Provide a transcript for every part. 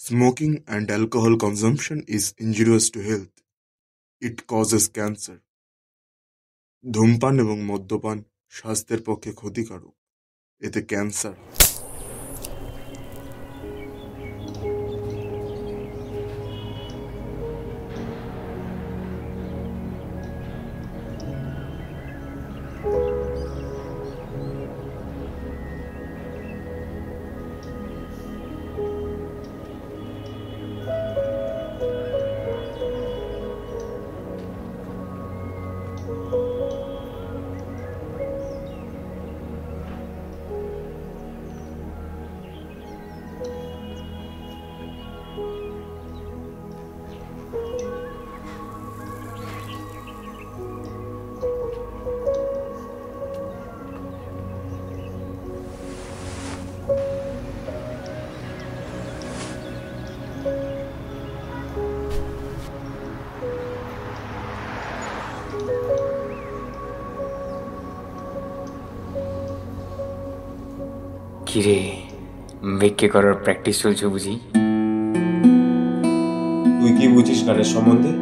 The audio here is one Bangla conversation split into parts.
Smoking and alcohol consumption is injurious to health. It causes cancer. ধূমপান এবং মদ্যপান স্বাস্থ্যের পক্ষে ক্ষতিকারক। এতে ক্যান্সার হয়। কিরে, ভিক্ষে করার প্র্যাকটিস চলছে বুঝি? তুই কি বুঝিস গানের সম্বন্ধে?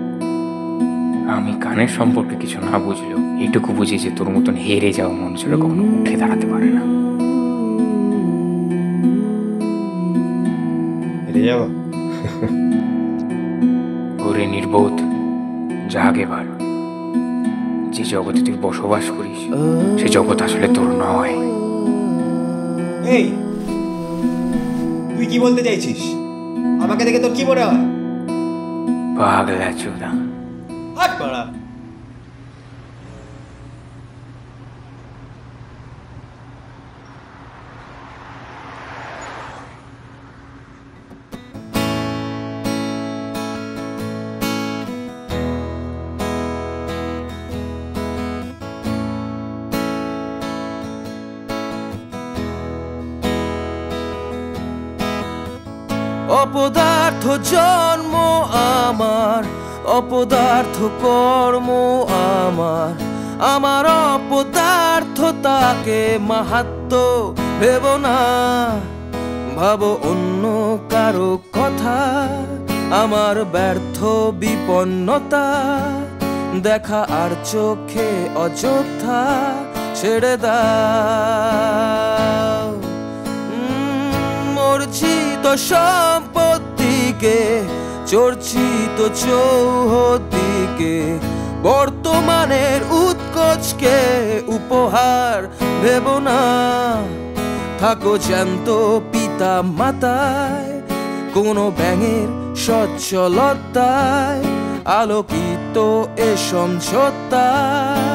আমি গানের সম্পর্কে কিছু না বুঝলেও এটুকু বুঝি যে তোর মতন হেরে যাওয়া মানুষেরা কখনো উঠে দাঁড়াতে পারে না। হেরে যাওয়া? ওরে নির্বোধ, জাগ এবার। যে জগতে তুই বসবাস করিস সে জগৎ আসলে তোর নয়। এই, তুই কি বলতে চাইছিস? আমাকে দেখে তোর কি মনে হয়? পাগলা চোদা। হাট পাড়া। অপদার্থ জন্ম আমার, অপদার্থ কর্ম আমার, আমার অপদার্থতাকে মাহাত্ম ভেব না। ভাবো অন্য কারো কথা, আমার ব্যর্থ বিপন্নতা দেখা আর চোখে অযথা ছেড়ে দাও। মর্জিত সম্পত্তিকে চর্চিত চৌহদ্দিকে বর্তমানের উৎকোচকে উপহার ভেব না। থাকো জ্যান্ত পিতা মাতায়, কোনো ব্যাঙের সচ্ছলতায় আলোকিত এ সমঝোতায়।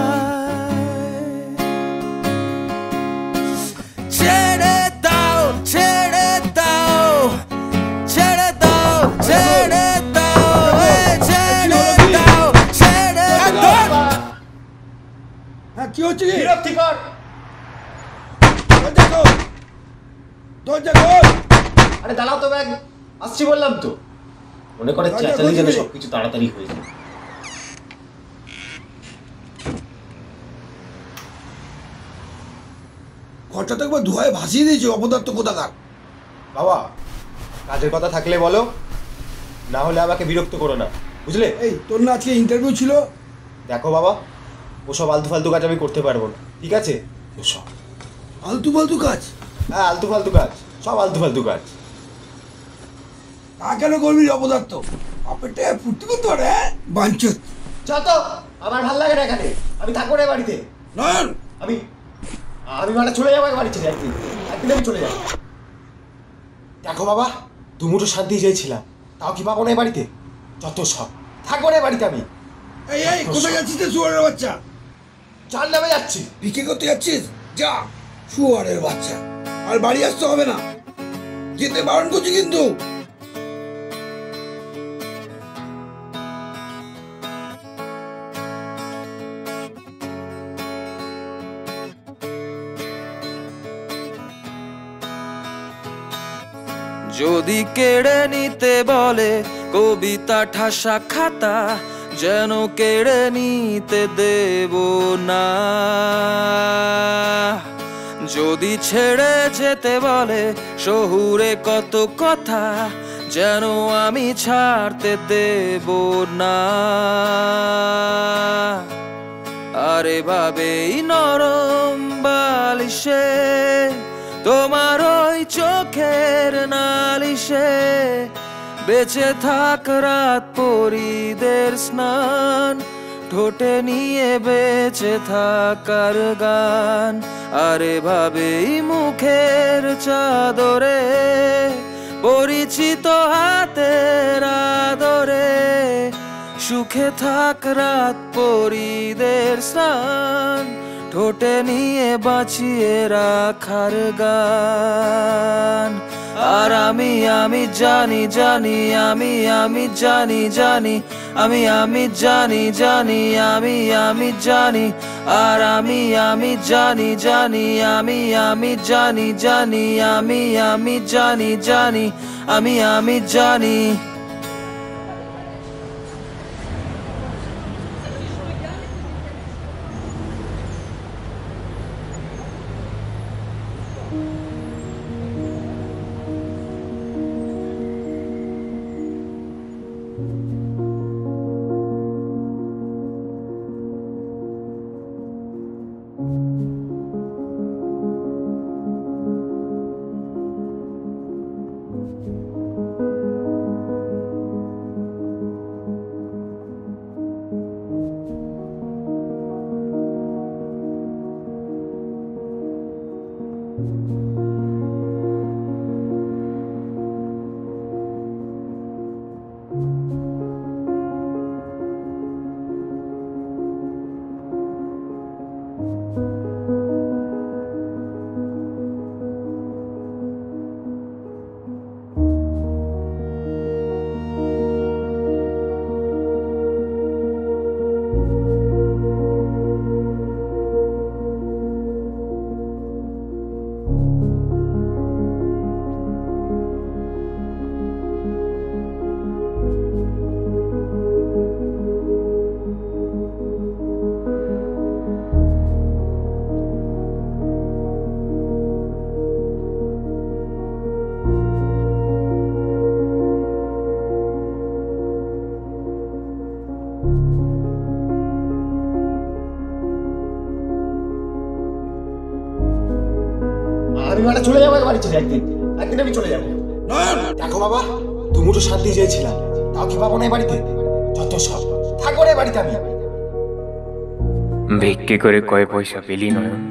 ছেড়ে দাও, ছেড়ে দাও, ছেড়ে দাও, ছেড়ে দাও, ছেড়ে দাও, ছেড়ে দাও। হ্যাঁ, কি হচ্ছে? কি বিরক্তিকর। দরজা খোল, দরজা খোল। আরে দাঁড়াও তো, ব্যাগ আসছি বললাম তো। মনে করে চেঁচালি যেন সবকিছু তাড়াতাড়ি হয়ে যায়। ঘরটা তো একবার ধোঁয়ায় ভাসিয়ে দিয়েছে অপদার্থ কোথাকার। বাবা, কাজের কথা থাকলে বলো, না হলে আমাকে বিরক্ত করো না, বুঝলে? এই, তোর না আজকে ইন্টারভিউ ছিল? দেখো বাবা, ওসব আলতু ফালতু কাজ আমি করতে পারবো না, ঠিক আছে? ওসব আলতু ফালতু কাজ? হ্যাঁ, আলতু ফালতু কাজ, সব আলতু ফালতু কাজ। তা কেন করবি রে অপদার্থ? আপেটে ফুর্তি করতে পারে, হ্যাঁ? বাঞ্চত। চল তো, আমার ভাল লাগে না এখানে। আমি থাকবো না বাড়িতে। নয়ন, আমি মানে চলে যাবো বাড়ি ছেড়ে, একদিন একদিন আমি চলে যাবো। দেখো বাবা, দুমুঠো শান্তি চেয়েছিলাম, তাও কি পাবো না বাড়িতে? যত সব, থাকবো না বাড়িতে আমি। এই এই, কোথায় যাচ্ছিস রে শুয়ারের বাচ্চা? চাল নামে যাচ্ছি। ভিক্ষে করতে যাচ্ছিস? যা, শুয়ারের বাচ্চা। আর বাড়ি আসতে হবে না, যেতে বারণ করছি কিন্তু। যদি কেড়ে নিতে বলে কবিতা ঠাসা খাতা, যেন কেড়ে নিতে দেব না। যদি ছেড়ে যেতে বলে শহুরে কত কথা, যেন আমি ছাড়তে দেব না। আরে ভাবে নরম বালিশে তোমার ওই চোখের নালিশে বেঁচে থাক রাত পরিদের স্নান, ঠোঁটে নিয়ে বেঁচে থাকার গান। আরে ভাবে মুখের চাদরে পরিচিত হাতের আদরে সুখে থাক রাত পরিদের স্নান, ঠোঁটে নিয়ে বাঁচিয়ে রাখার গান। আর আমি জানি জানি আমি জানি জানি আমি জানি জানি আমি জানি। আর আমি জানি জানি আমি জানি জানি আমি জানি জানি আমি জানি। আমি মানে চলে যাবো বাড়ি ছেড়ে, একদিন আমি চলে যাবো। দেখো বাবা, দুমুঠো শান্তি চেয়েছিলাম, তাও কি পাবো না এই বাড়িতে? যত সব থাকবো না এই বাড়িতে আমি। ভিক্ষে করে কয় পয়সা পেলি নয়ন?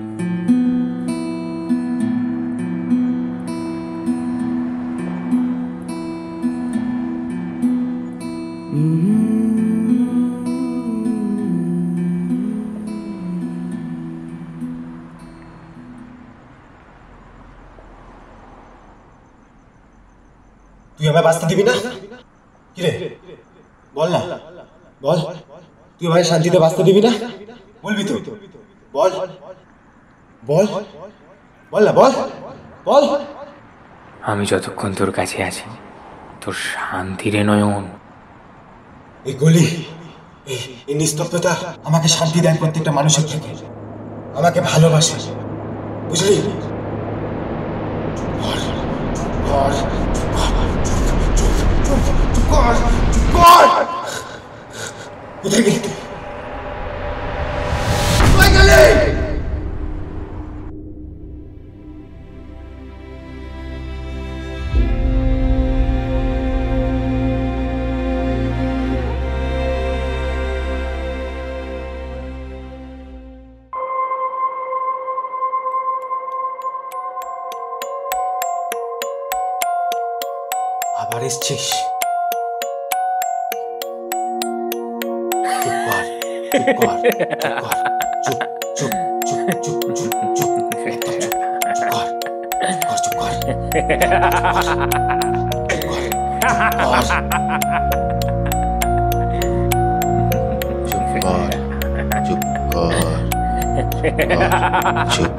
তুই আমায় বাঁচতে দিবি না? কিরে বল না, বল তুই আমায় শান্তিতে বাঁচতে দিবি না? বলবি তো? বল বল বল না, বল বল। আমি যতক্ষণ তোর কাছে আছি তোর শান্তি রে নয়ন। এই গলি, এই নিস্তব্ধতা আমাকে শান্তি দেয় প্রত্যেকটা মানুষের থেকে, আমাকে ভালোবাসে, বুঝলি? কোথায় গেলি তুই? কোথায় গেলি? আবার এসছিস? চুপ কর, চুপ চুপ চুপ চুপ চুপ চুপ চুপ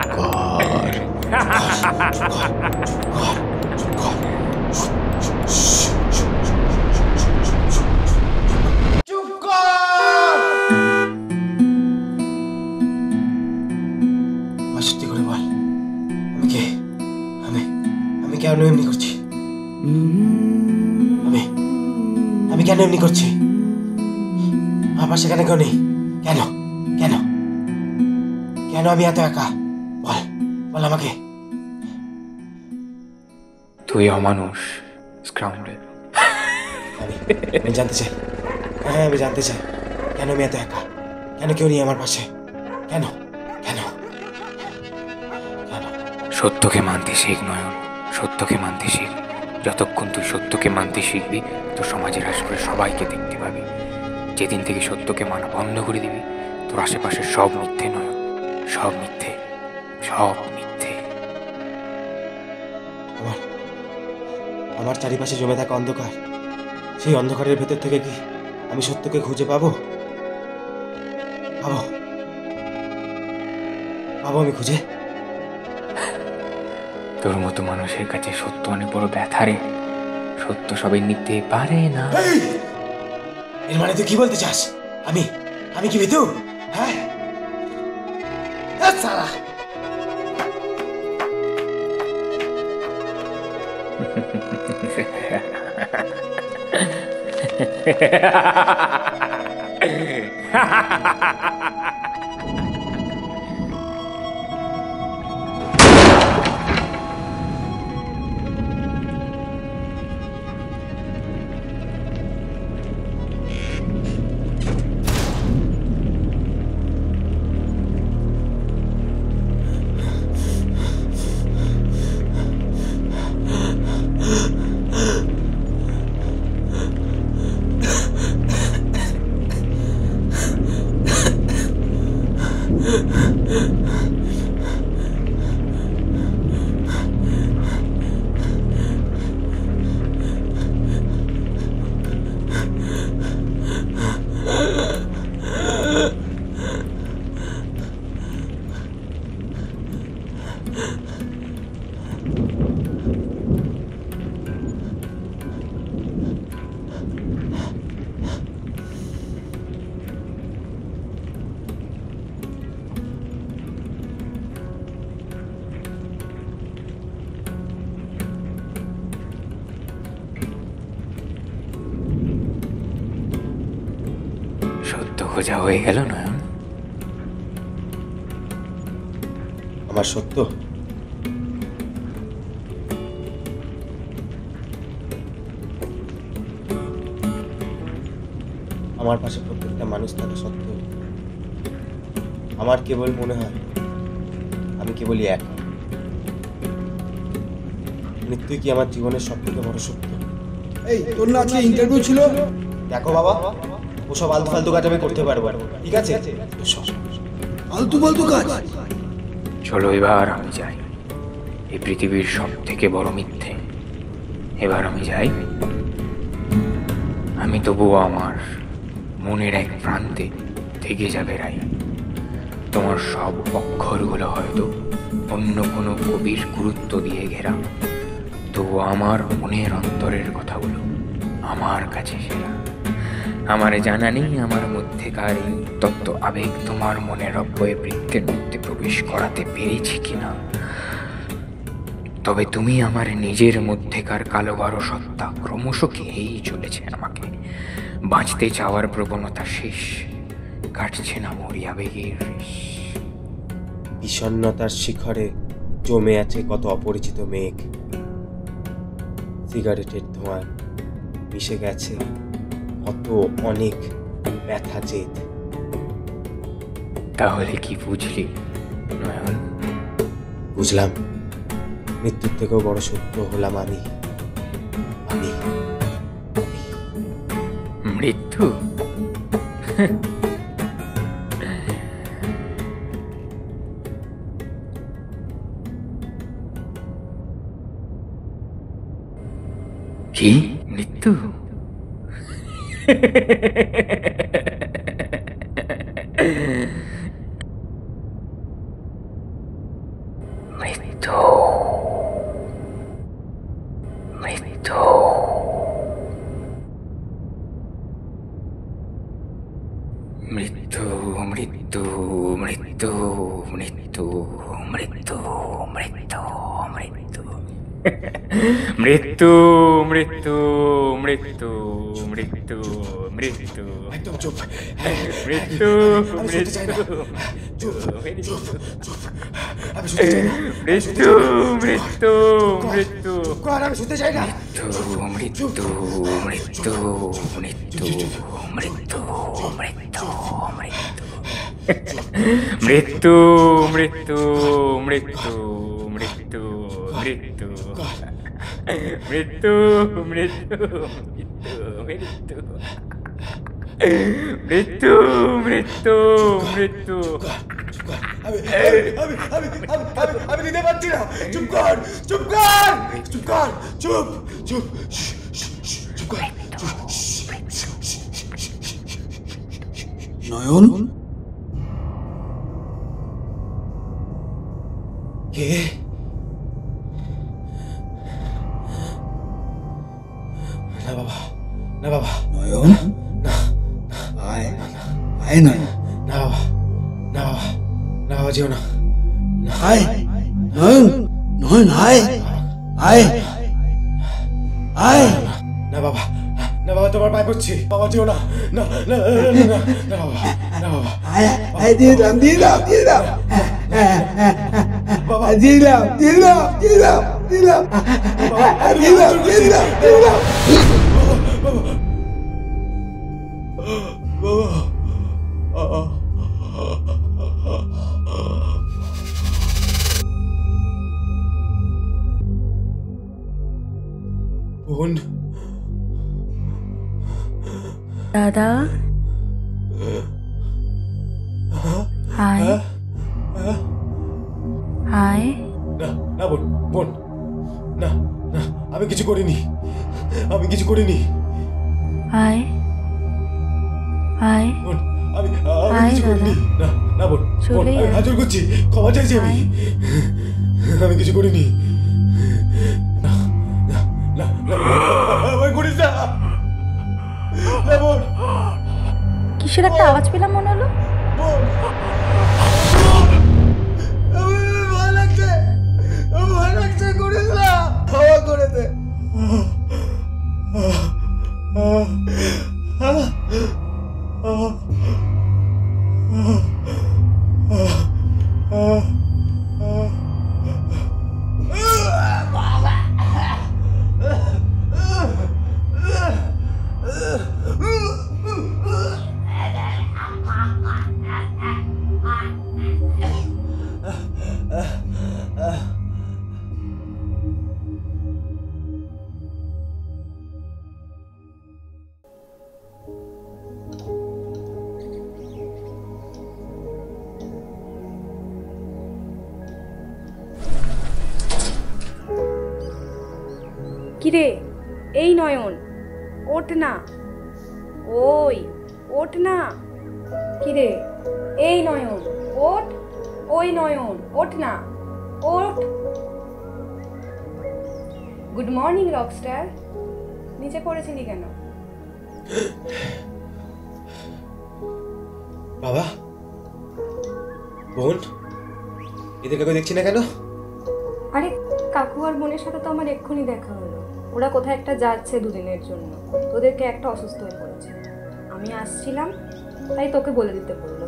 কর, সত্যি করে বল, আমি কে? আমি কেন এমনি করছি? কেন এমনি করছি? আমার সেখানে কেউ নেই। কেন কেন কেন আমি এত একা? বল বল আমাকে। তুই অমানুষ, স্কাউন্ডেল। আমি জানতে চাই। হ্যাঁ, আমি জানতে চাই কেন আমি এত একা, কেন কেউ নেই আমার পাশে, কেন কেন কেন? সত্যকে মানতে শিখ নয়ন, সত্যকে মানতে শিখ। যতক্ষণ তুই সত্যকে মানতে শিখবি, তোর সমাজের আশপাশে সবাইকে দেখতে পাবি। যেদিন থেকে সত্যকে মানা বন্ধ করে দিবি, তোর আশেপাশে সব মিথ্যে নয়ন, সব মিথ্যে, সব মিথ্যে। আমার আমার চারিপাশে জমে থাকা অন্ধকার, সেই অন্ধকারের ভেতর থেকে কি আমি সত্যকে খুঁজে পাবো? পাবো পাবো আমি খুঁজে? তোর মতো মানুষের কাছে সত্য অনেক বড় ব্যথা রে। সত্য সবাই নিতে পারে না। এর মানে তুই কি বলতে চাস? আমি আমি কি ভিতু? হ্যাঁ, সারা সত্য খোঁজা হয়ে গেল নয়ন। আমার সত্য আমার পাশে প্রত্যেকটা মানুষ থাকা সত্ত্বেও আমার কেবল মনে হয় আমি কেবলই একা। মৃত্যুই কি আমার জীবনের সব থেকে বড় সত্য? এই তোর না আজকে ইন্টারভিউ ছিল? দেখো বাবা, ওসব আলতু ফালতু কাজ আমি করতে পারবো না, ঠিক আছে? আলতু ফালতু কাজ? চলো এবার আমি যাই। এই পৃথিবীর সব থেকে বড় মিথ্যে এবার আমি যাই। আমি তবুও আমার মনের এক প্রান্তে থেকে যাবে রাই। তোমার সব অক্ষরগুলো হয়তো অন্য কোনো কবির গুরুত্ব দিয়ে ঘেরা, তবু আমার মনের অন্তরের কথাগুলো আমার কাছে সেরা। আমার জানা নেই আমার মধ্যেকার এই তত্ত্ব আবেগ তোমার মনের অব্যয় বৃত্তের মধ্যে প্রবেশ করাতে পেরেছি কিনা। তবে তুমি আমার নিজের মধ্যেকার কালো বারো সত্তা ক্রমশ খেয়েই চলেছে আমাকে। বাঁচতে চাওয়ার প্রবণতা শেষ, কাটছে না মরি আবেগের রেশ। বিষণ্ণতার শিখরে জমে আছে কত অপরিচিত মেঘ, সিগারেটের ধোঁয়ায় মিশে গেছে কত অনেক ব্যথা জেদ। তাহলে কি বুঝলি নয়ন? বুঝলাম, মৃত্যুর থেকেও বড় সত্য হলাম আমি। আমি মৃত্যু? কি মৃত্যু? মৃত্যু মৃত্যু মৃত্যু মৃত্যু মৃত্যু মৃত্যু মৃত্যু মৃত্যু মৃত্যু। মৃত্যু মৃত্যু মৃত্যু মৃত্যু মৃত্যু একদম চুপ। মৃত্যু আমি শুনতে চাই না। চুপ চুপ চুপ। আমি শুনতে চাই না। মৃত্যু মৃত্যু মৃত্যু কর, আমি শুনতে চাই না। মৃত্যু মৃত্যু মৃত্যু মৃত্যু মৃত্যু মৃত্যু মৃত্যু মৃত্যু মৃত্যু মৃত্যু মৃত্যু মৃত্যু মৃত্যু মৃত্যু মৃত্যু আমি নিতে পারছি না। চুপ কর চুপ কর চুপ কর চুপ চুপ চুপ কর। নয়ন, কে? না বাবা, না বাবা, নয়ন, না আয় আয় নয়ন, না বাবা, না বাবা, না বাবা, যেও না। আয় নয়ন, নয়ন আয় আয় আয়। না বাবা, না বাবা, তোমার পায়ে পড়ছি। বাবা যেও না, না না না না বাবা, না বাবা, আয় আয়, দিলাম দিলাম দিলাম বাবা দিলাম দিলাম দিলাম দিলাম দিলাম দিলাম দিলাম। বোন, দাদা, হাই হাই। না না বোন, বোন, না না, আমি কিছু করিনি, আমি কিছু করিনি হাই হাই। বোন, আমি আয় কিছু করিনি। না না বোন, বোন, চলে আমি আয়। হাত জোড় করছি, ক্ষমা চাইছি আমি। আমি কিছু করিনি। না না না না, আমায় করিস না। না বোন, কিসের একটা আওয়াজ পেলাম মনে হলো। বোন, আমার ভয় লাগছে, আমার ভয় লাগছে, করিস না, ক্ষমা করে দে। কিরে, এই নয়ন, ওঠ না, ওই ওঠ না। কিরে, এই নয়ন, ওঠ, ওই নয়ন, ওঠ না, ওঠ। গুড মর্নিং রকস্টার, নিচে পড়েছিলি কেন? বাবা, বোন, এদেরকে কেউ দেখছি না কেন? আরে কাকু আর বোনের সাথে তো আমার এক্ষুনি দেখা হলো। ওরা কোথায় একটা যাচ্ছে দুদিনের জন্য, তোদেরকে একটা অসুস্থ হয়ে পড়েছে। আমি আসছিলাম তাই তোকে বলে দিতে বললো।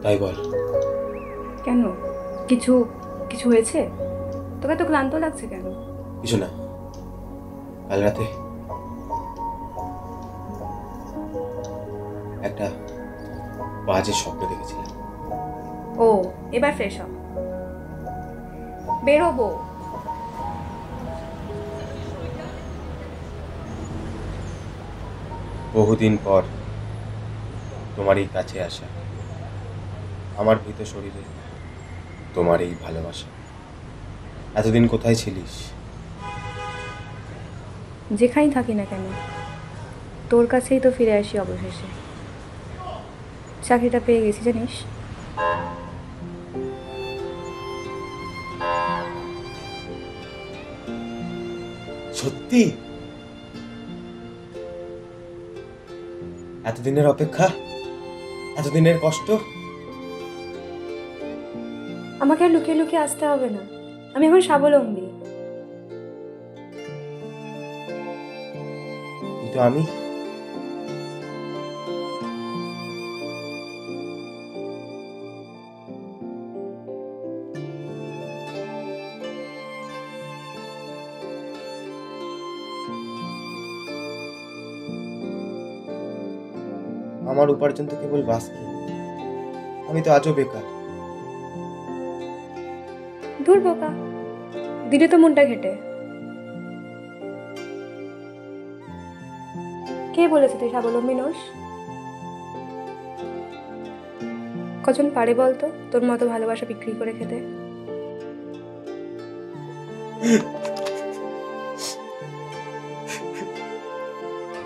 তাই বল। কেন, কিছু কিছু হয়েছে? তোকে তো ক্লান্ত লাগছে কেন? কিছু না, কাল রাতে একটা বাজে স্বপ্ন দেখেছিলাম। ও, এবার ফ্রেশ হ, বেরোবো। বহুদিন পর তোমার এই কাছে আসা, আমার ভীত শরীরে তোমার এই ভালোবাসা। এতদিন কোথায় ছিলিস? যেখানেই থাকি না কেন, তোর কাছেই তো ফিরে আসি অবশেষে। চাকরিটা পেয়ে গেছি জানিস। সত্যি? এতদিনের অপেক্ষা, এতদিনের কষ্ট। আমি আমাকে আর লুকিয়ে লুকিয়ে আসতে হবে না, আমি এখন স্বাবলম্বী। কিন্তু আমি আমার উপার্জন তো কেবল বাসকি, আমি তো আজও বেকার। দূর বোকা, দিলে তো মনটা ঘেটে। কে বলেছে তুই স্বাবলম্বী নোস? কজন পারে বলতো তোর মতো ভালোবাসা বিক্রি করে খেতে?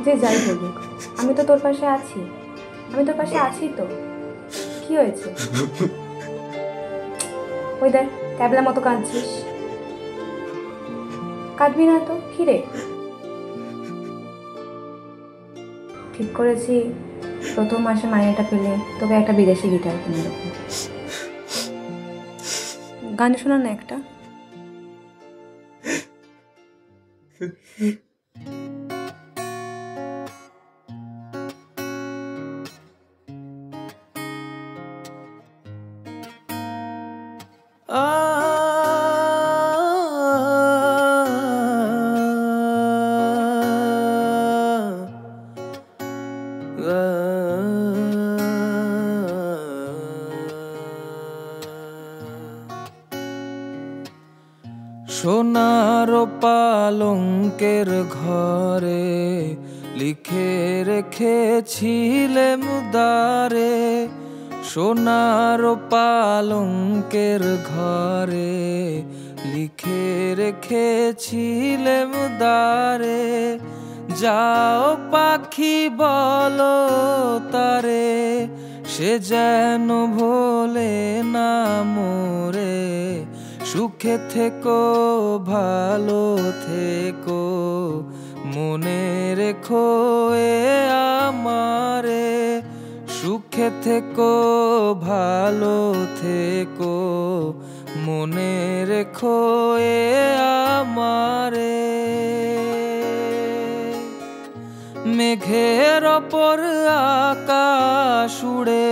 যে যাই বলুক, আমি তো তোর পাশে আছি, আমি তোর পাশে আছি তো। কি হয়েছে? ওই দেখ, ক্যাবলা মতো কাঁদছিস। কাঁদবি না তো, কি রে? ঠিক করেছি প্রথম মাসে মাইনেটা পেলে তোকে একটা বিদেশি গিটার কিনে দেবো। গান শোনা না একটা। সোনার পালঙ্কের ঘরে লিখে রেখেছিলে মুদারে, সোনার পালঙ্কের ঘরে লিখে রেখেছিলে মুদারে, যাও পাখি বলো তারে, সে যেন ভোলে না মোরে, সুখে থেকো ভালো থেকো মনে রেখো এ আমারে, সুখে থেকো ভালো থেকো মনে রেখো এ আমারে। মেঘের ওপর আকাশ উড়ে,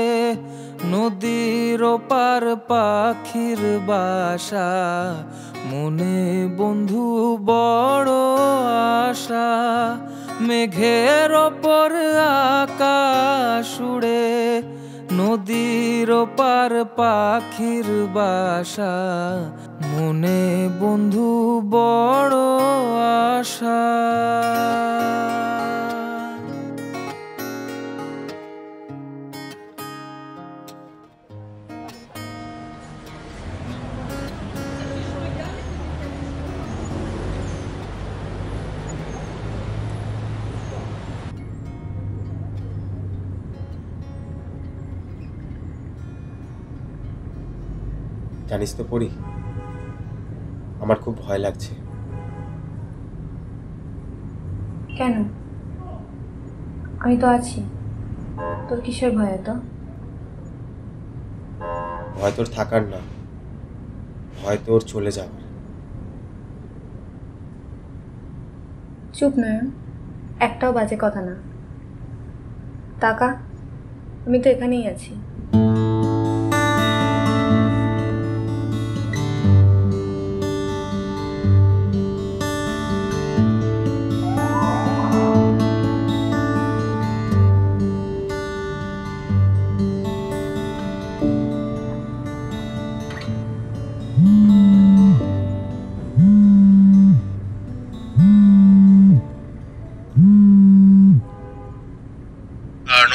নদীর ওপার পাখির বাসা, মনে বন্ধু বড় আশা। মেঘের ওপর আকাশ উড়ে, নদীর ওপার পাখির বাসা, মনে বন্ধু বড় আশা। জানিস তো পড়ি, আমার খুব ভয় লাগছে। কেন? আমি তো আছি, তোর কিসের ভয় এত? ভয় তোর থাকার না, ভয় তোর চলে যাওয়ার। চুপ নয়ন, একটাও বাজে কথা না। তাকা, আমি তো এখানেই আছি।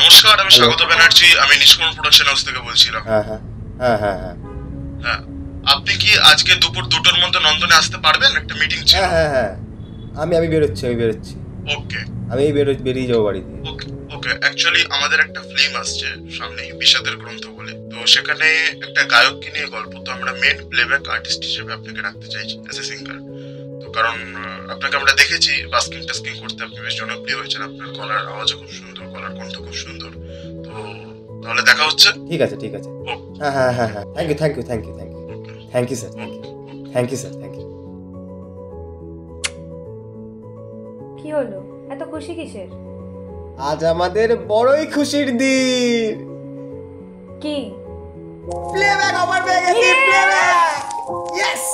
নমস্কার, আমি স্বাগত ব্যানার্জি, আমি নিষ্কর্ণ প্রোডাকশন হাউস থেকে বলছিলাম। হ্যাঁ হ্যাঁ হ্যাঁ হ্যাঁ হ্যাঁ হ্যাঁ, আপনি কি আজকে দুপুর 2টোর মধ্যে নন্দনে আসতে পারবেন? একটা মিটিং ছিল। হ্যাঁ হ্যাঁ হ্যাঁ আমি বেরোচ্ছি। ওকে, আমি বেরিয়ে যাবো বাড়ি থেকে। ওকে ওকে অ্যাকচুয়ালি আমাদের একটা ফিল্ম আসছে সামনে, বিষাদের গ্রন্থ বলে, তো সেখানে একটা গায়ককে নিয়ে গল্প, তো আমরা মেন প্লেব্যাক আর্টিস্ট হিসেবে আপনাকে রাখতে চাইছি অ্যাজ এ সিঙ্গার। তো কারণ আপনাকে আমরা দেখেছি বাস্কিং টাস্কিং করতে, আপনি বেশ জনপ্রিয় হয়েছেন, আপনার গলার আওয়াজও খুব সুন্দর, গলার কণ্ঠ খুব সুন্দর। তো তাহলে দেখা হচ্ছে। ঠিক আছে। হ্যাঁ হ্যাঁ হ্যাঁ হ্যাঁ thank you. Okay. Thank you sir, thank you, thank you sir, thank you. কি হলো, এত খুশি কিসের? আজ আমাদের বড়ই খুশির দিন। কি? প্লেব্যাক অফার পেয়ে গেছি, প্লেব্যাক। ইয়েস।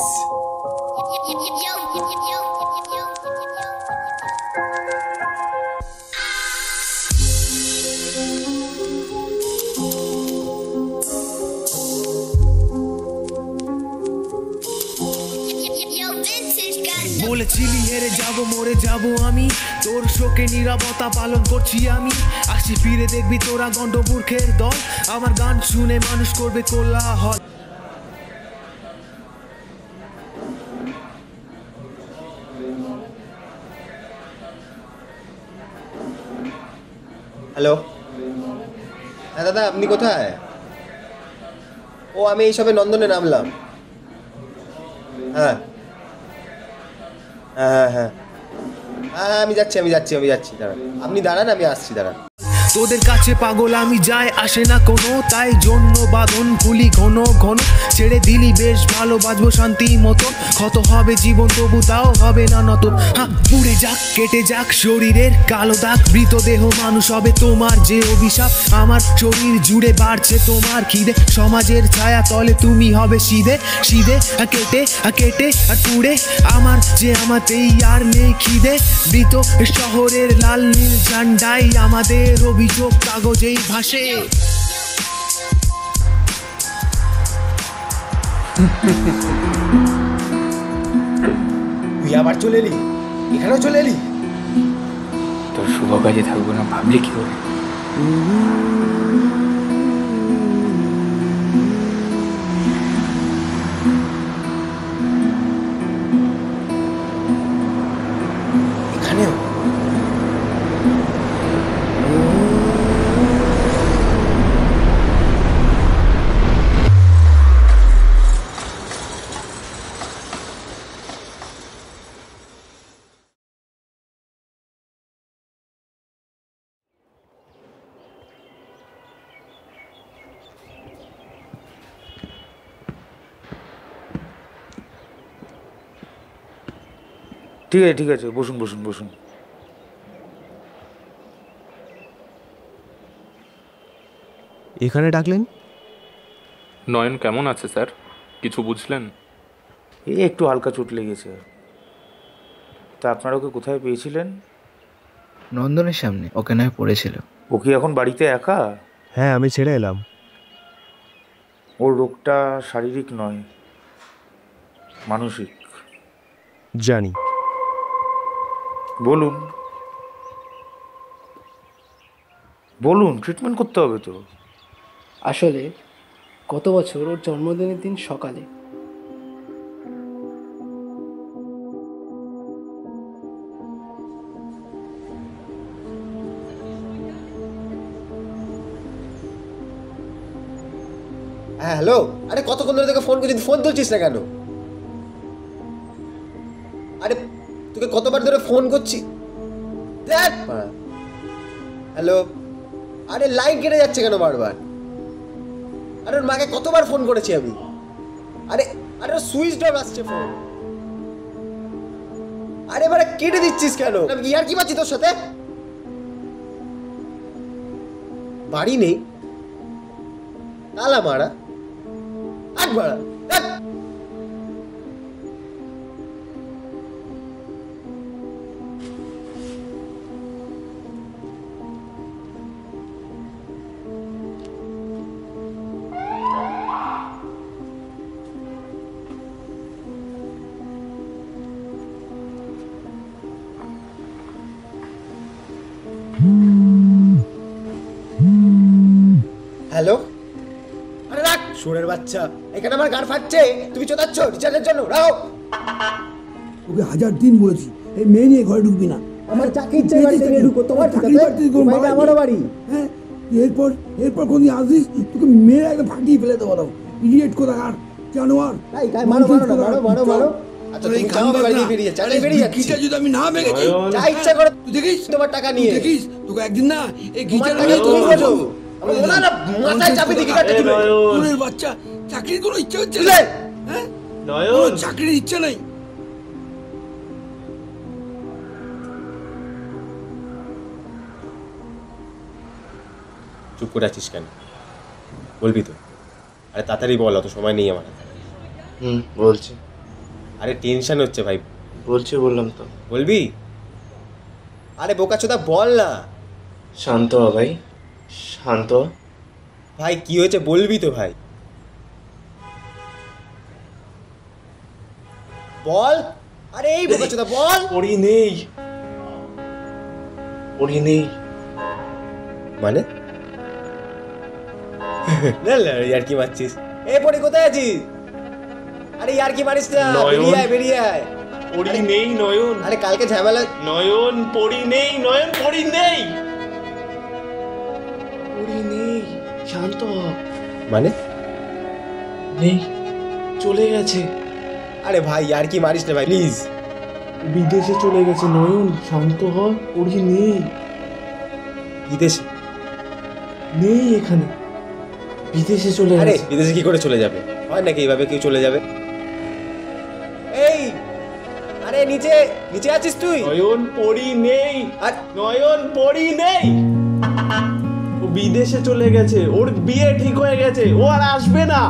বলেছিলি হেরে যাব মরে যাব আমি, তোর শোকে নীরবতা পালন করছি আমি। আসি ফিরে দেখবি তোরা গন্ডমূর্খের দল, আমার গান শুনে মানুষ করবে কোলাহল। হ্যালো, হ্যাঁ দাদা, আপনি কোথায়? ও আমি এইসবে নন্দনে নামলাম। হ্যাঁ হ্যাঁ হ্যাঁ হ্যাঁ, আমি যাচ্ছি, দাঁড়ান, আপনি দাঁড়ান, আমি আসছি, দাঁড়ান। তোদের কাছে পাগল আমি, যায় আসে না কোনো, তাই জন্য বাঁধন খুলি ঘন ঘন। ছেড়ে দিলি বেশ ভালো, বাজবো শান্তি মতো, ক্ষত হবে জীবন তবু তাও হবে না নত। হ্যাঁ, পুড়ে যাক কেটে যাক শরীরের কালো দাগ, মৃতদেহ মানুষ হবে তোমার যে অভিশাপ। আমার শরীর জুড়ে বাড়ছে তোমার খিদে, সমাজের ছায়া তলে তুমি হবে সিধে সিধে। কেটে কেটে আর পুড়ে আমার যে আমাতেই আর নেই খিদে। মৃত শহরের লাল নীল ঝান্ডাই আমাদের অভিযোগ কাগজেই ভাসে। তুই আবার চলে এলি, এখানেও চলে এলি? তোর শুভ কাজে থাকবো না ভাবলি কি করে? এখানেও? ঠিক আছে, বসুন বসুন বসুন। এখানে ডাকলেন? নয়ন কেমন আছে স্যার? কিছু বুঝলেন? এই একটু হালকা চোট লেগেছে। তা আপনারা ওকে কোথায় পেয়েছিলেন? নন্দনের সামনে, ওকে নয় পড়েছিল। ও কি এখন বাড়িতে একা? হ্যাঁ, আমি ছেড়ে এলাম। ওর রোগটা শারীরিক নয়, মানসিক। জানি। বলুন, ট্রিটমেন্ট করতে হবে তো। আসলে গত বছর ওর জন্মদিনের দিন সকালে হ্যাঁ হ্যালো, আরে কতক্ষণ ধরে তোকে ফোন করছি, ফোন তুলছিস না কেন? আরে তোকে কতবার ধরে ফোন করছি, দেখ। হ্যালো, আরে লাইন কেটে যাচ্ছে কেন বারবার? আরে ওর মাকে কতবার ফোন করেছি আমি। আরে আরে সুইচ অফ আসছে ফোন। আরে এবারে কেটে দিচ্ছিস কেন? আমি ইয়ার কি পাচ্ছি তোর সাথে? বাড়ি নেই, তালা মারা, একবার হ্যালো। আরে রাখ সোরের বাচ্চা, এখানে আমার গান ফাটছে, তুমি চোদাচ্ছ রিচার্জের জন্য। রাও, ওকে 1000 দিন বলেছি এই মেয়ে নিয়ে ঘরে ঢুকবি না। আমার চাকরির জায়গায় ঢুকো, তোমার চাকরি বাড়িতে আমারও বাড়ি। হ্যাঁ, এরপর কোন আসিস তোকে মেয়েরা একদম ফাটিয়ে ফেলে দেবো। ইডিয়েট কোথাকার জানোয়ার। মারো মারো। আচ্ছা তুমি যাও, বাড়ি বেরিয়ে চাকরি বেরিয়ে যাচ্ছি। গিটার যদি আমি না ভেঙেছি, যা ইচ্ছা করো তুই দেখিস তোমার টাকা নিয়ে। দেখিস তোকে একদিন না এই গিটার টাকা তুমি বোঝো, আমি ওনারা মাথায় চাপি দিই গিটারটা তুলে। ওরের বাচ্চা চাকরির কোনো ইচ্ছা হচ্ছে না, হ্যাঁ? কোনো চাকরির ইচ্ছা নেই। চুপ করে আছিস কেন? বলবি তো? আরে তাড়াতাড়ি বল, অত সময় নেই আমার হাতে। বলছি। আরে টেনশন হচ্ছে ভাই। বললাম তো। বলবি? আরে বোকাচোদা বল না। শান্ত হ ভাই, শান্ত হ। ভাই কি হয়েছে বলবি তো ভাই? বল। আরে এই বোকাচোদা বল। পড়ি নেই মানে? না না ইয়ার কি মারছিস? এ পড়ি কোথায় আছিস? আরে ইয়ার কি মারিস না, বেরিয়ে আয়। পড়ি নেই নয়ন। আরে কালকে ঝামেলা। নয়ন পড়ি নেই, নয়ন পড়ি নেই, শান্ত হ। মানে? নেই, চলে গেছে। আরে ভাই ইয়ার কি মারিস না ভাই প্লিজ। বিদেশে চলে গেছে নয়ন, শান্ত হ। পড়ি নেই। বিদেশে? নেই এখানে, বিদেশে চলে আরে গেছে। বিদেশে কি করে চলে যাবে? হয় নাকি এইভাবে কেউ চলে যাবে? এই আরে নিচে নিচে আছিস তুই? নয়ন পড়ি নেই, আর নয়ন পড়ি নেই। ও বিদেশে চলে গেছে, ওর বিয়ে ঠিক হয়ে গেছে, ও আর আসবে না।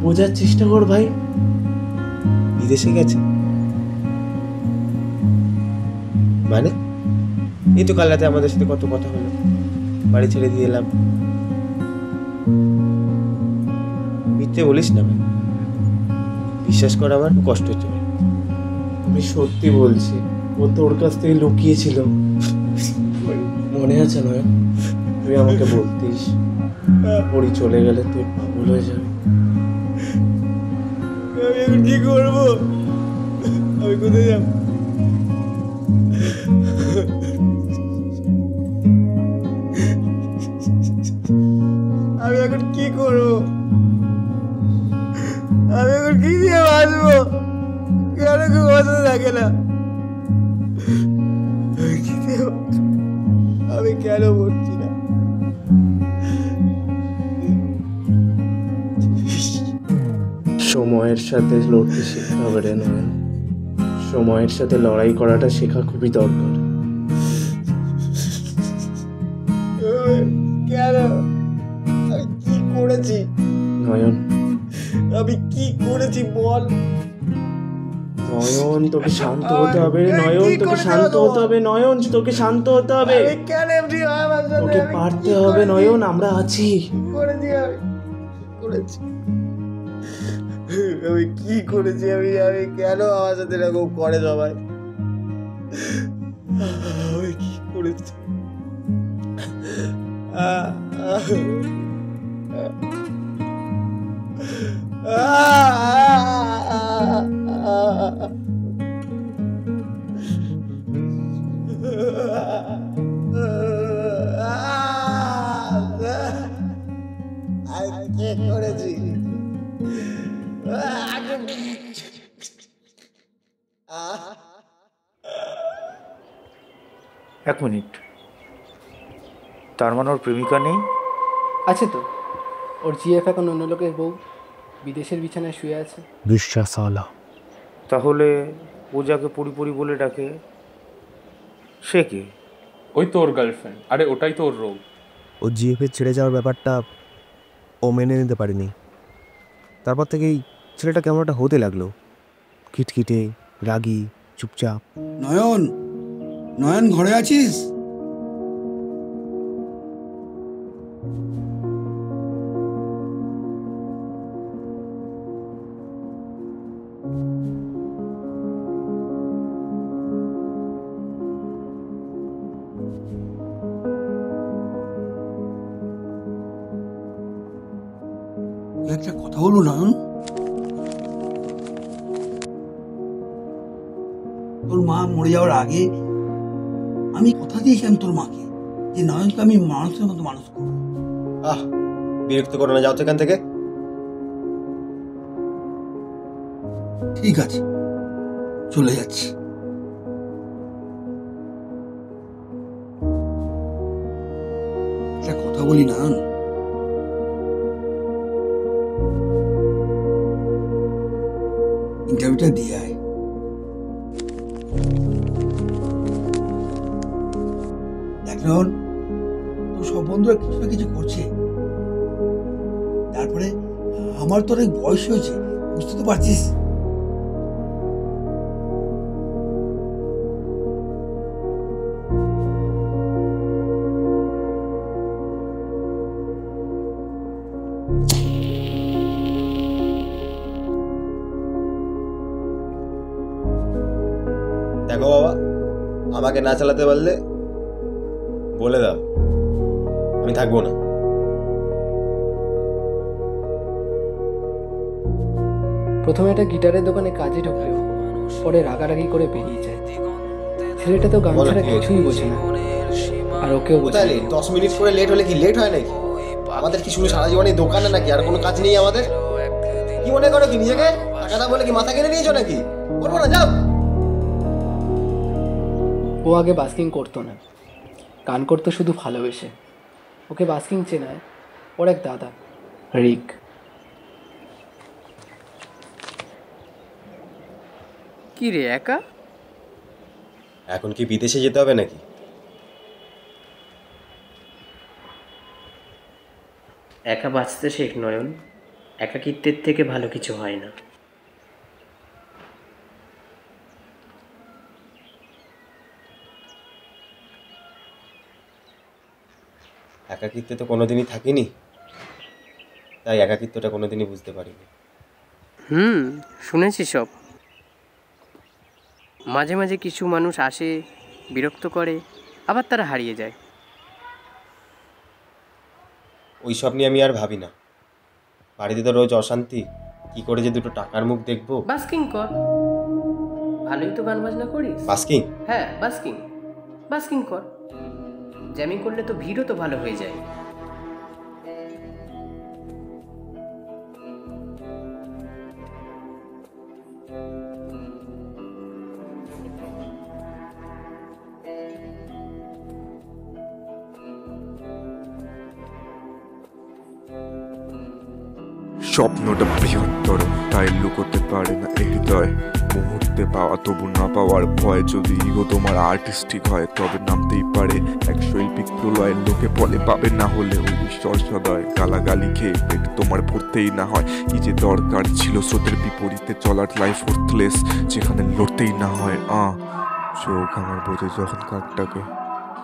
বোঝার চেষ্টা কর ভাই। বিদেশে গেছে মানে? এই তো কাল রাতে আমাদের সাথে কত কথা হলো, বাড়ি ছেড়ে দিয়ে এলাম। মিথ্যে বলিস না ভাই, বিশ্বাস কর আমার খুব কষ্ট হচ্ছে ভাই। আমি সত্যি বলছি, ও তোর কাছ থেকে লুকিয়েছিল। মনে আছে নয়ন? তুই আমাকে বলতিস পড়ি চলে গেলে তুই পাগল হয়ে যাবে। আমি এখন কি করবো? আমি কোথায় যাব? আমি এখন কি করবো? আমি এখন কি দিয়ে বাঁচবো? কেন কেউ বাঁচতে থাকে না? আমি কেন বলছি না? সময়ের সাথে লড়তে শেখা হবে রে নয়ন। সময়ের সাথে লড়াই করাটা শেখা খুবই দরকার। কেন? আমি কি করেছি নয়ন? আমি কি করেছি বল? নয়ন তোকে শান্ত হতে হবে। নয়ন তোকে শান্ত হতে হবে। নয়ন তোকে শান্ত হতে হবে। কেন এমনি হয় আমার সাথে? তোকে পারতে হবে নয়ন, আমরা আছি। করেছি আমি করেছি আমি কি করেছি? আমি আমি কেন আমার সাথে এরকম করে সবাই? আমি কি করেছি? কি করেছি? এক মিনিট, তার মানে ওর প্রেমিকা নেই? আছে তো, ওর জিএফ এখন অন্য লোকের বউ, বিদেশের বিছানায় শুয়ে আছে। বিশ্বাস আলা। তাহলে ও যাকে পরি পরি বলে ডাকে সে কে? ওই তো ওর গার্লফ্রেন্ড। আরে ওটাই তো ওর রোগ। ও জিএফের ছেড়ে যাওয়ার ব্যাপারটা ও মেনে নিতে পারেনি। তারপর থেকেই ছেলেটা কেমন একটা হতে লাগলো, খিটখিটে, রাগী, চুপচাপ। নয়ন, নয়ন ঘরে আছিস? একটা কথা বলবো নয়ন? তোর মা মরে যাওয়ার আগে আমি কথা দিয়েছিলাম তোর মাকে যে নয়নকে আমি মানুষের মতো মানুষ করবো। বিরক্ত করো না, যাও তো এখান থেকে। ঠিক আছে, চলে যাচ্ছি। একটা কথা বলি নয়ন, ইন্টারভিউটা দিয়ে আয়। দেখ রহন, তোর সব বন্ধুরা কিছু না কিছু করছে। তারপরে আমার তো অনেক বয়স হয়েছে, বুঝতে তো পারছিস। দেখো বাবা, আমাকে না চালাতে পারলে বলে দাও, আমি থাকবো না। প্রথমে একটা গিটারের দোকানে কাজে ঢুকলেও পরে রাগারাগি করে বেরিয়ে যায়। ছেলেটা তো গান ছাড়া কিছুই বোঝে না, আর ওকেও বোঝে কোথায় লেট? 10 মিনিট করে লেট হলে কি লেট হয় নাকি? আমাদের কি শুধু সারা জীবনে দোকানে নাকি, আর কোনো কাজ নেই আমাদের? কি মনে করো কি নিজেকে? টাকাটা বলে কি মাথা কেটে নিয়েছো নাকি? করবো না, যাও। ও আগে বাস্কিং করতো না, গান করতো শুধু ভালোবেসে। ওকে বাস্কিং চেনায় ওর এক দাদা, রিক। কি রে একা? এখন কি বিদেশে যেতে হবে নাকি? একা বাঁচতে শেখ নয়ন, একাকিত্বের থেকে ভালো কিছু হয় না। একাকিত্বে তো কোনোদিনই থাকিনি, তাই একাকিত্বটা কোনোদিনই বুঝতে পারিনি। শুনেছি সব। মাঝে মাঝে কিছু মানুষ আসে, বিরক্ত করে, আবার তারা হারিয়ে যায়। ওই সব নিয়ে আমি আর ভাবি না। বাড়িতে তো রোজ অশান্তি, কি করে যে দুটো টাকার মুখ দেখবো। বাস্কিং কর, ভালোই তো গান বাজনা করিস। বাস্কিং? হ্যাঁ, বাস্কিং কর। জ্যামিং করলে তো ভিড়ও তো ভালো হয়ে যায়। স্বপ্নটা বৃহত্তর, তাই লুকোতে পারে না এই হৃদয়। মুহূর্তে পাওয়া তবু না পাওয়ার ভয়। যদি ইগো তোমার আর্টিস্টিক হয়, তবে নামতেই পারে এক শৈল্পিক প্রলয়। লোকে বলে পাবে না হলে ওই ঈশ্বর সদয়। গালাগালি খেয়ে পেট তোমার ভরতেই না হয়। কি যে দরকার ছিল স্রোতের বিপরীতে চলার, লাইফ ওর্থলেস যেখানে লড়তেই না হয়। চোখ আমার বোঝে যখন কাকটাকে,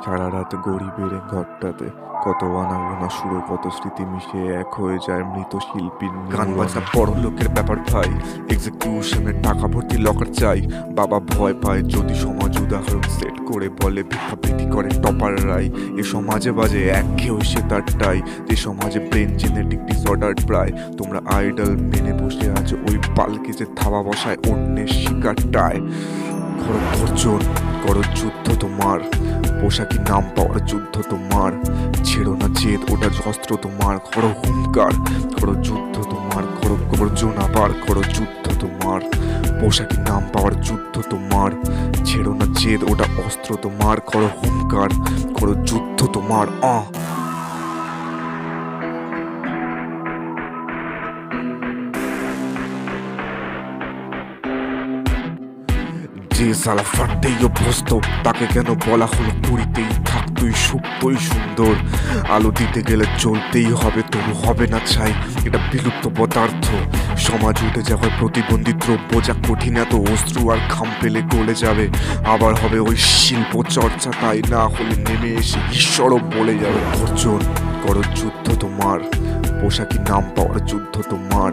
সারা রাত গরিবের ঘরটাতে কত আনাগোনা সুরে, কত স্মৃতি মিশে এক হয়ে যায় মৃত শিল্পীর। গান বাজনা বড় লোকের ব্যাপার ভাই, এক্সিকিউশনের টাকা ভর্তি লকার চাই। বাবা ভয় পায় যদি সমাজ উদাহরণ সেট করে বলে ভিক্ষাবৃত্তি করে টপার রাই। এ সমাজে বাজে একঘেয়ে সে তারটাই, যে সমাজে ব্রেন জেনেটিক ডিসঅর্ডার প্রায়। তোমরা আইডল মেনে বসে আছো ওই পালকে যে থাবা বসায় অন্যের শিকারটায়। করো গর্জন, করো যুদ্ধ তোমার, পোশাকি নাম পাওয়ার যুদ্ধ তোমার। ছেড়ো না জেদ, ওটা অস্ত্র তোমার। করো হুঙ্কার, করো যুদ্ধ তোমার। করো গর্জন আবার, করো যুদ্ধ তোমার। পোশাকি নাম পাওয়ার যুদ্ধ তোমার। ছেড়ো না জেদ, ওটা অস্ত্র তোমার। করো হুঙ্কার, করো যুদ্ধ তোমার। যে সালা ফাটতেই অভ্যস্ত, তাকে কেন বলা হলো পুরীতেই থাক তুই সুপ্তই সুন্দর। আলো দিতে গেলে চলতেই হবে, তবু হবে না ছাই। এটা বিলুপ্ত পদার্থ, সমাজ উঠে যাবে প্রতিবন্ধী দ্রব্য। যা কঠিন এত অশ্রু আর ঘাম পেলে গলে যাবে। আবার হবে ওই শিল্প চর্চা, তাই না হলে নেমে এসে ঈশ্বরও বলে যাবে। অর্জন করো যুদ্ধ তোমার, পোশাকি নাম পাওয়ার যুদ্ধ তোমার।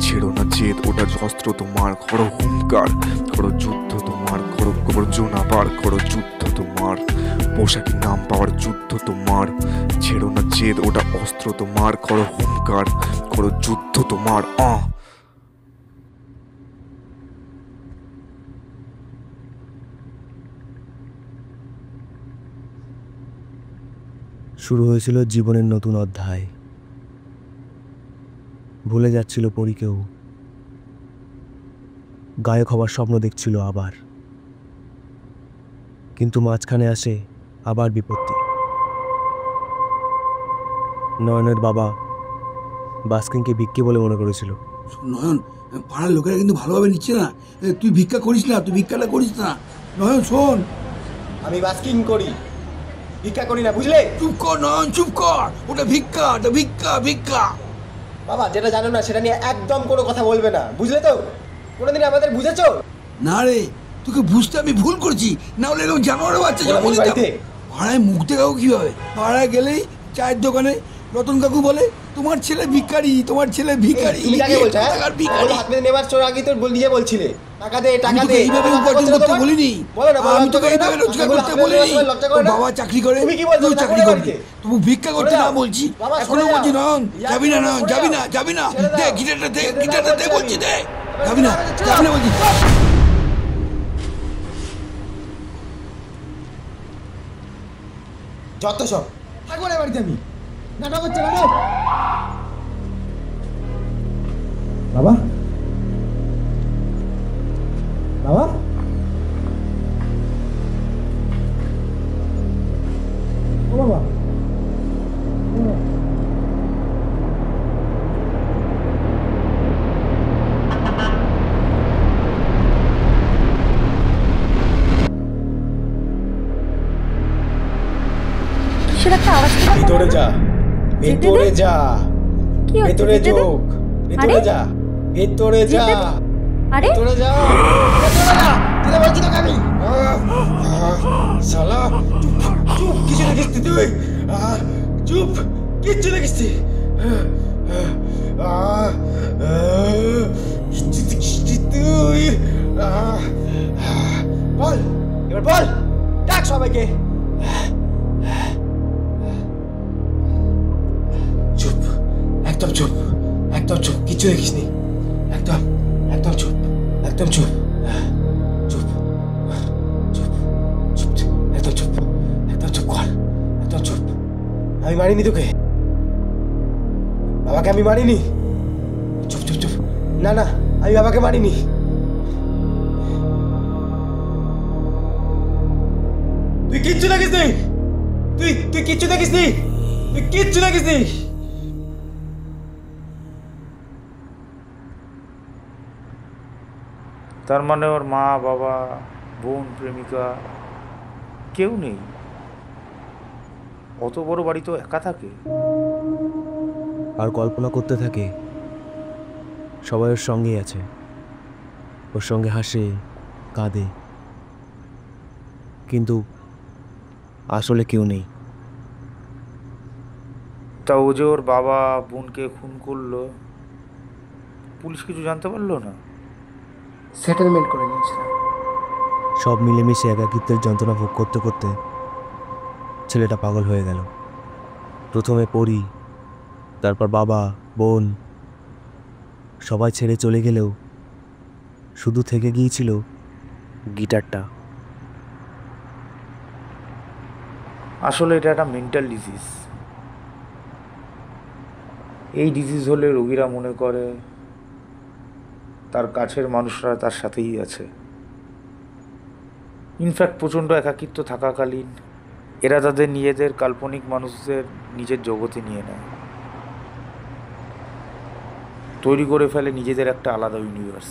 ছেড়ো না জেদ, ওটা অস্ত্র তোমার। করো হুঙ্কার, করো যুদ্ধ তোমার। করো গর্জন আবার, করো যুদ্ধ তোমার। পোশাকি নাম পাওয়ার যুদ্ধ তোমার। ছেড়ো না জেদ, ওটা অস্ত্র তোমার। করো হুঙ্কার, করো যুদ্ধ তোমার। শুরু হয়েছিল জীবনের নতুন অধ্যায়। ভুলে যাচ্ছিল পরীকেও, গায়ক হবার স্বপ্ন দেখছিল আবার। কিন্তু মাঝখানে আসে আবার বিপত্তি। নয়নের বাবা বাস্কিংকে ভিক্ষে বলে মনে করেছিল, নয়ন, পাড়ার লোকেরা কিন্তু ভালোভাবে নিচ্ছে না। তুই ভিক্ষা করিস না, তুই ভিক্ষাটা করিস না। নয়ন শোন, আমি বাস্কিং করি, ভিক্ষা করি না, বুঝলে? চুপ কর নয়ন, চুপ কর। ওটা ভিক্ষা, ওটা ভিক্ষা, ভিক্ষা। বাবা যেটা জানো না সেটা নিয়ে একদম কোনো কথা বলবে না, বুঝলে তো? কোনোদিন আমাদের বুঝেছো? না রে, তোকে বুঝতে আমি ভুল করেছি, না হলে এরকম জানোয়ারের বাচ্চা জন্ম দিতাম। পাড়ায় মুখ দেখাও কিভাবে? পাড়ায় গেলেই চায়ের দোকানে রতন কাকু বলে তোমার ছেলে ভিখারি, তোমার ছেলে ভিখারি। তুমি কাকে বলছো? ভিখারি হাত বেঁধে নেবার চোর আগে তোর নিজে বলছিলে টাকা দে, টাকা দে। এইভাবে উপার্জন করতে বলিনি, আমি তোকে এইভাবে রোজগার করতে বলিনি। বাবা চাকরি করে, তুই চাকরি করবি, তবু ভিক্ষা করতে না বলছি। এখনো বলছি নয়ন যাবি না, নয়ন যাবি না, যাবি না। দে গিটারটা দে, গিটারটা দে বলছি, দে। যাবি না, যাবি না বলছি। যত সব থাকবো না বাড়িতে আমি। নাটক হচ্ছে, নাটক। বাবা, বাবা, ও বাবা, ভেতরে যা, ভেতরে যা, ভেতরে যোগ, ভেতরে যা, ভেতরে যা, ভেতরে যা, ভেতরে যা। তুই বলছি তোকে আমি। শালা চুপ, কিছু দেখিস তুই? চুপ, কিচ্ছু দেখিস তুই? কিচ্ছু দেখিস তুই? বল, এবার বল, ডাক সবাইকে। চুপ, একদম চুপ, একদম চুপ, কিচ্ছু দেখিস নি। একদম, একদম চুপ, একদম চুপ, চুপ, চুপ, চুপ, একদম চুপ, একদম চুপ কর, একদম চুপ। আমি মারিনি তোকে, বাবাকে আমি মারিনি। চুপ চুপ চুপ, না না, আমি বাবাকে মারিনি। তুই কিচ্ছু দেখিস নি, তুই কিচ্ছু দেখিস নি, তুই কিচ্ছু দেখিস নি। তার মানে ওর মা, বাবা, বোন, প্রেমিকা কেউ নেই? অত বড় বাড়ি তো একা থাকে। আর কল্পনা করতে থাকে সবাই ওর সঙ্গেই আছে, ওর সঙ্গে হাসে, কাঁদে, কিন্তু আসলে কেউ নেই। তা ও যে ওর বাবা বোনকে খুন করলো, পুলিশ কিছু জানতে পারলো না? সেটেলমেন্ট করে নিয়েছিলাম। সব মিলেমিশে একাকিত্বের যন্ত্রণা ভোগ করতে করতে ছেলেটা পাগল হয়ে গেল। প্রথমে পরি, তারপর বাবা, বোন সবাই ছেড়ে চলে গেলেও শুধু থেকে গিয়েছিল গিটারটা। আসলে এটা একটা মেন্টাল ডিজিজ। এই ডিজিজ হলে রোগীরা মনে করে তার কাছের মানুষরা তার সাথেই আছে। ইনফ্যাক্ট প্রচণ্ড একাকিত্ব থাকাকালীন এরা তাদের নিজেদের কাল্পনিক মানুষদের নিজের জগতে নিয়ে নেয়, তৈরি করে ফেলে নিজেদের একটা আলাদা ইউনিভার্স।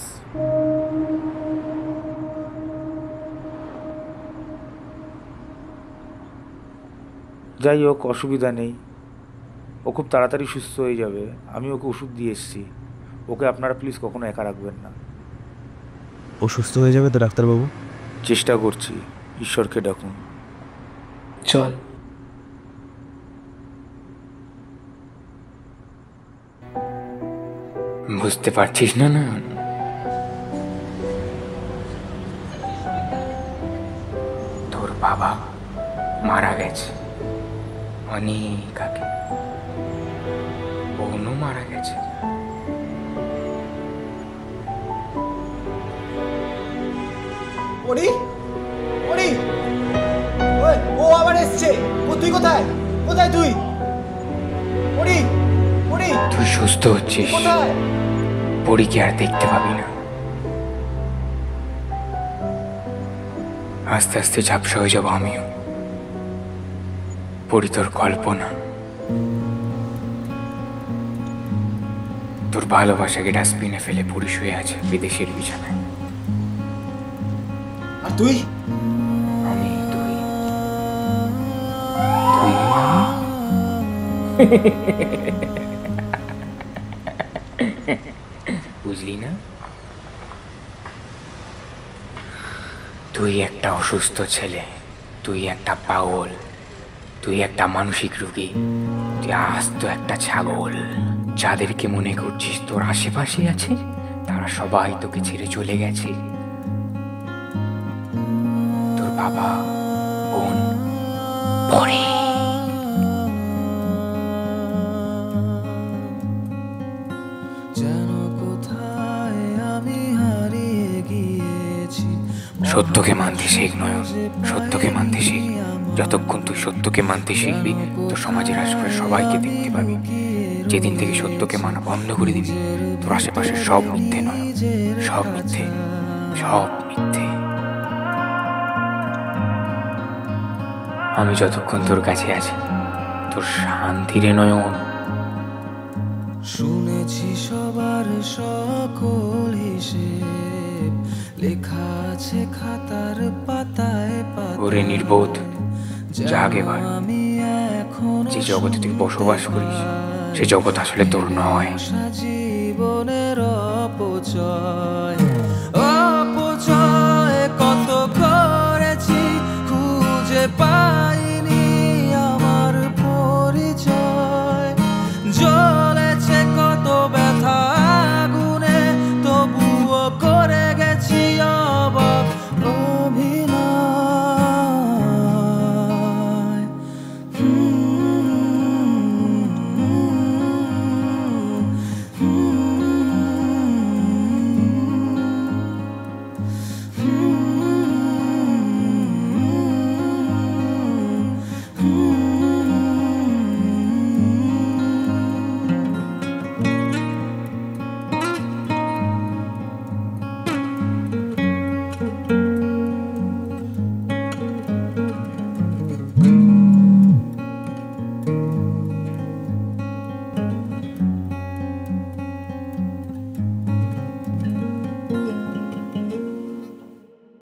যাই হোক, অসুবিধা নেই, ও খুব তাড়াতাড়ি সুস্থ হয়ে যাবে। আমি ওকে ওষুধ দিয়ে এসেছি, ওকে আপনারা প্লিজ কখনো একা রাখবেন না। ও সুস্থ হয়ে যাবে তো ডাক্তারবাবু? চেষ্টা করছি, ঈশ্বরকে ডাকুন। চল। বুঝতে পারছিস না? না, তোর বাবা মারা গেছে অনেক আগে, বোনও মারা গেছে। ওরে ওরে, ও আবার এসছে। ও তুই কোথায়? কোথায় তুই? ওরে ওরে, তুই সুস্থ হচ্ছিস, কোথায়? পরীকে আর দেখতে পাবি না। আস্তে আস্তে ঝাপসা হয়ে যাবো আমিও। পরি তোর কল্পনা, তোর ভালোবাসাকে ডাস্টবিনে ফেলে পড়ে শুয়ে আছে বিদেশের বিছানায়। আর তুই? আমি তুই বুঝলি না? তুই একটা অসুস্থ ছেলে, তুই একটা পাগল, তুই একটা মানসিক রোগী, তুই আস্ত একটা ছাগল। যাদেরকে মনে করছিস তোর আশেপাশে আছে তারা সবাই তোকে ছেড়ে চলে গেছে। তোর বাবা, বোন, পরে সত্যকে মানতে শেখ নয়ন, সত্যকে মানতে শেখ। যতক্ষণ তুই সত্যকে মানতে শিখবি তো সমাজের আশেপাশে সবাইকে দেখতে পাবি। যেদিন থেকে সত্যকে মানা বন্ধ করে দিবি তোর আশেপাশে সব মিথ্যে নয়, সব মিথ্যে, সব মিথ্যে। আমি যতক্ষণ তোর কাছে আছি তোর শান্তি রে নয়ন। শুনেছি সবার সকল হিসেব লেখা আছে খাতার পাতায় পাতায়। ওরে নির্বোধ, জাগ এবার। যে জগতে তুই বসবাস করিস সে জগৎ আসলে তোর নয়। জীবনের অপচয়